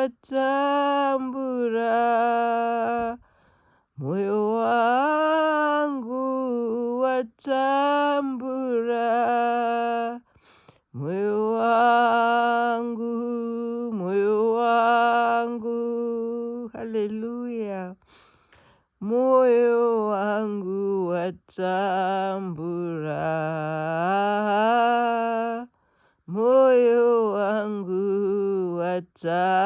watambura, moyo wangu watambura, moyo wangu, haleluya. Moyo wangu watambura, moyo wangu watambura.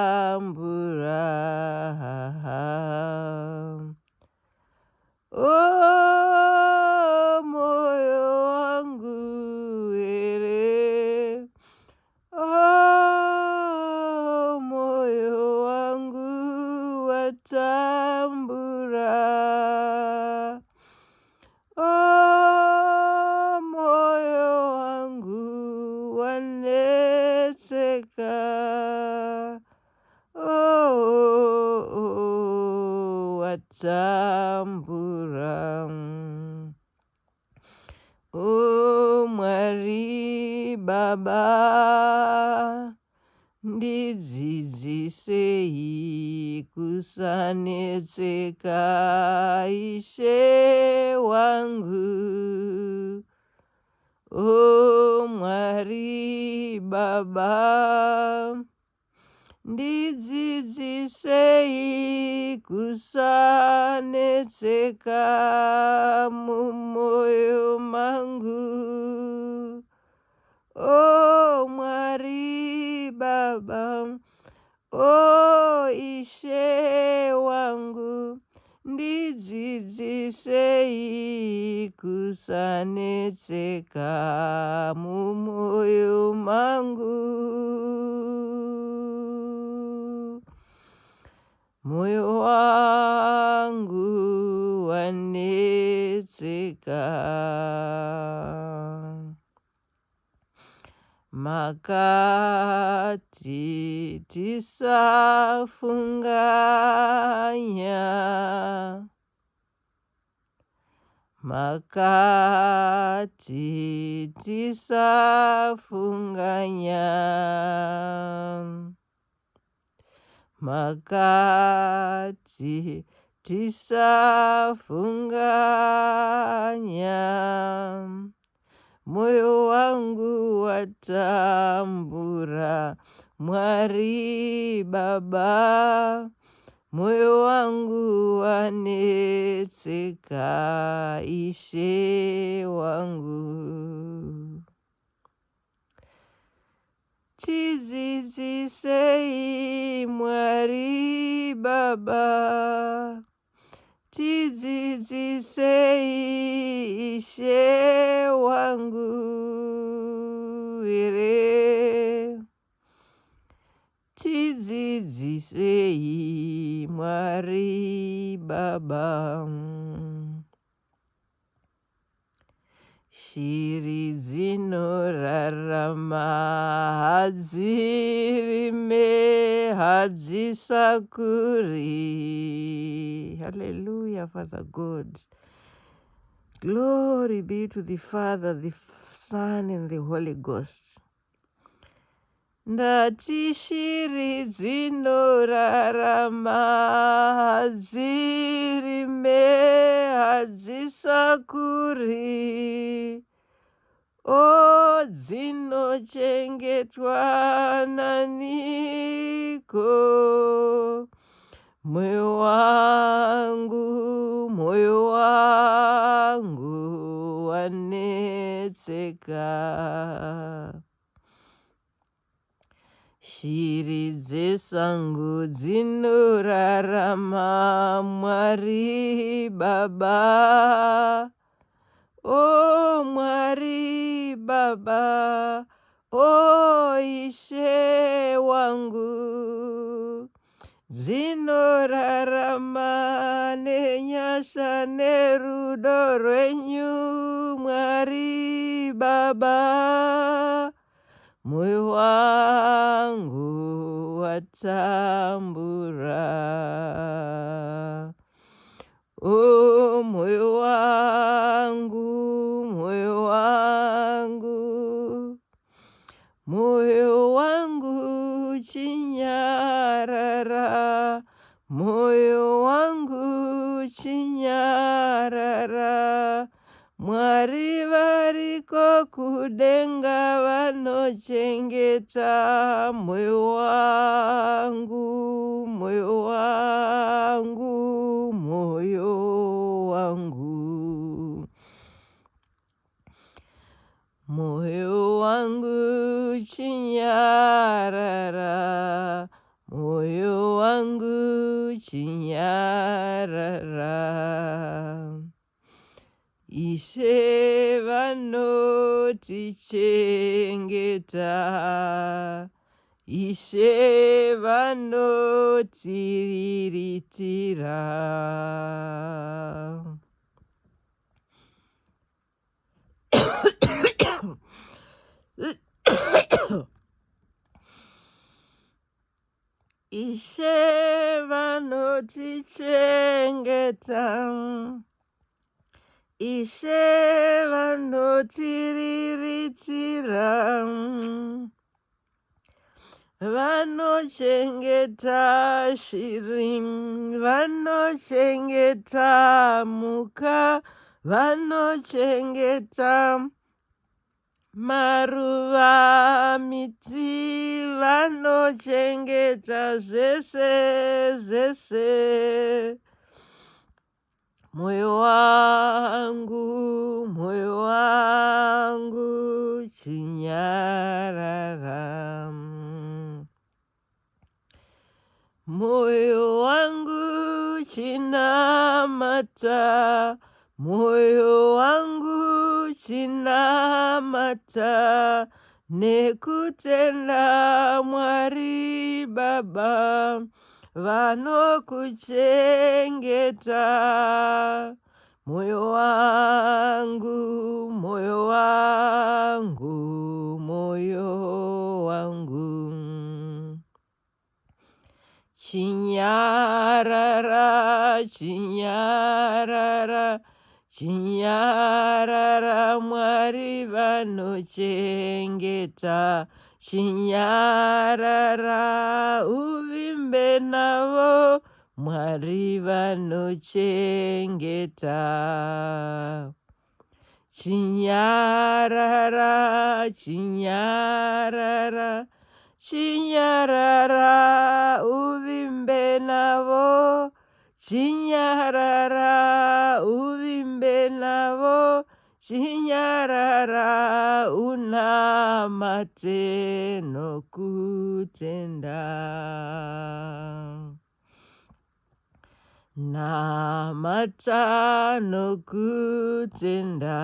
Oh, moyo wangu ere, oh, moyo wangu watambura, oh, moyo wangu waneteka, watambura. O Mwari Baba, ndidzidzisei kusanetseka Ishe wangu. O Mwari Baba, ndidzidzisei kusanetseka mumoyo mangu. O Mwari Baba, o Ishe wangu, ndidzidzisei kusanetseka mumoyo mangu. Moyo wangu wanetseka, makati tisafunganya, makati tisafunganya, makati tisafunganya, moyo wangu watambura, Mwari Baba, moyo wangu wanetseka Ishe wangu. Tidzidzisei Mwari Baba, tidzidzisei Ishe wangu ere, tidzidzisei Mwari Baba. Shiri dzinorarama hadzirime hadzisakuri. Hallelujah, Father God. Glory be to the Father, the Son, and the Holy Ghost. Ndati shiri dzinorarama hadzirime hadzisakuri, o dzinochengetwa naniko. Moyo wangu wanetseka, shiri dzesango dzinorarama Mwari Baba, o Mwari Baba, o Ishe wangu, dzinorarama nenyasha nerudo rwenyu Mwari Baba, moyo wangu watambura, o moyo wangu, moyo wangu, moyo wangu chinyara moyo wangu chinyarara. Mwari variko kudenga vanochengeta moyo wangu, moyo wangu, moyo wangu. Moyo wangu chinyarara, moyo wangu chinyarara. Ishe vanotichengeta, Ishe vanotiriritira. Ishe vanotichengeta, Ishe vanotiriritira. Vanochengeta shiri, vanochengeta muka, vanochengeta maruva, miti, vanochengeta zvese zvese. Moyo wangu, moyo wangu chinyarara. Moyo wangu chinamata, moyo wangu chinamata, nekutenda Mwari Baba vanokuchengeta. Moyo wangu, moyo wangu, moyo wangu. Chinyarara, chinyarara, chinyarara, Mwari vanochengeta. Chinyarara, uvimbe navo, Mwari vanochengeta. Chinyarara, chinyarara, chinyarara, uvimbe navo. Chinyarara, uvimbe navo. Chinyarara, unamate nokutenda. Namata nokutenda,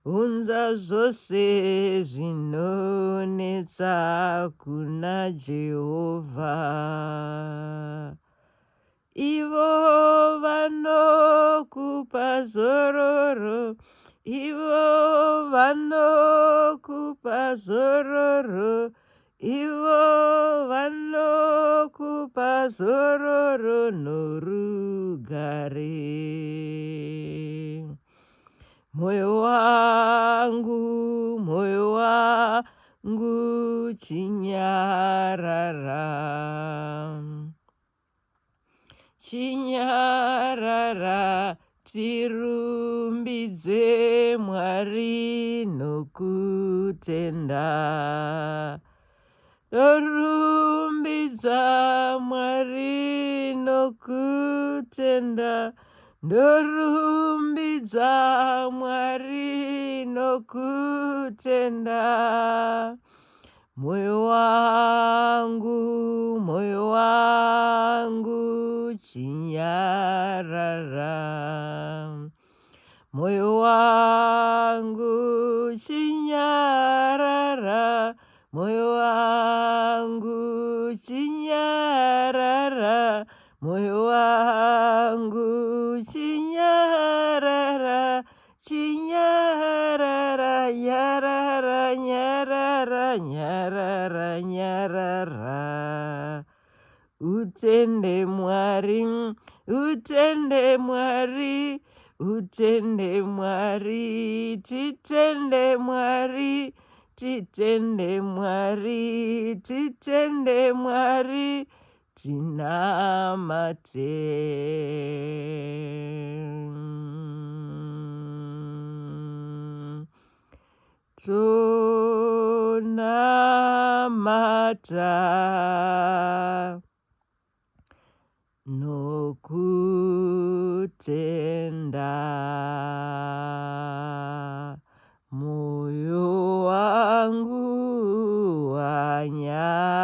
unza zvose zvinonetsa kuna Jehovha. Ivo vanokupa zororo, ivo vanokupa zororo, ivo vanokupa zororo norugare. Moyo wangu, moyo wangu chinyarara. Chinyarara, tirumbidze Mwari nokutenda. Ndorumbidza Mwari nokutenda, ndorumbidza Mwari nokutenda. Moyo wangu, moyo wangu chinyarara. Moyo wangu chinyarara, moyo wangu chinyarara, moyo wangu chinyarara, chinyarara, yarara, nyarara, nyarara, nyarara. Utende Mwari, utende Mwari, utende Mwari, titende Mwari, titende Mwari, titende Mwari, tinamate tonamata nokutenda moyo wangu wanya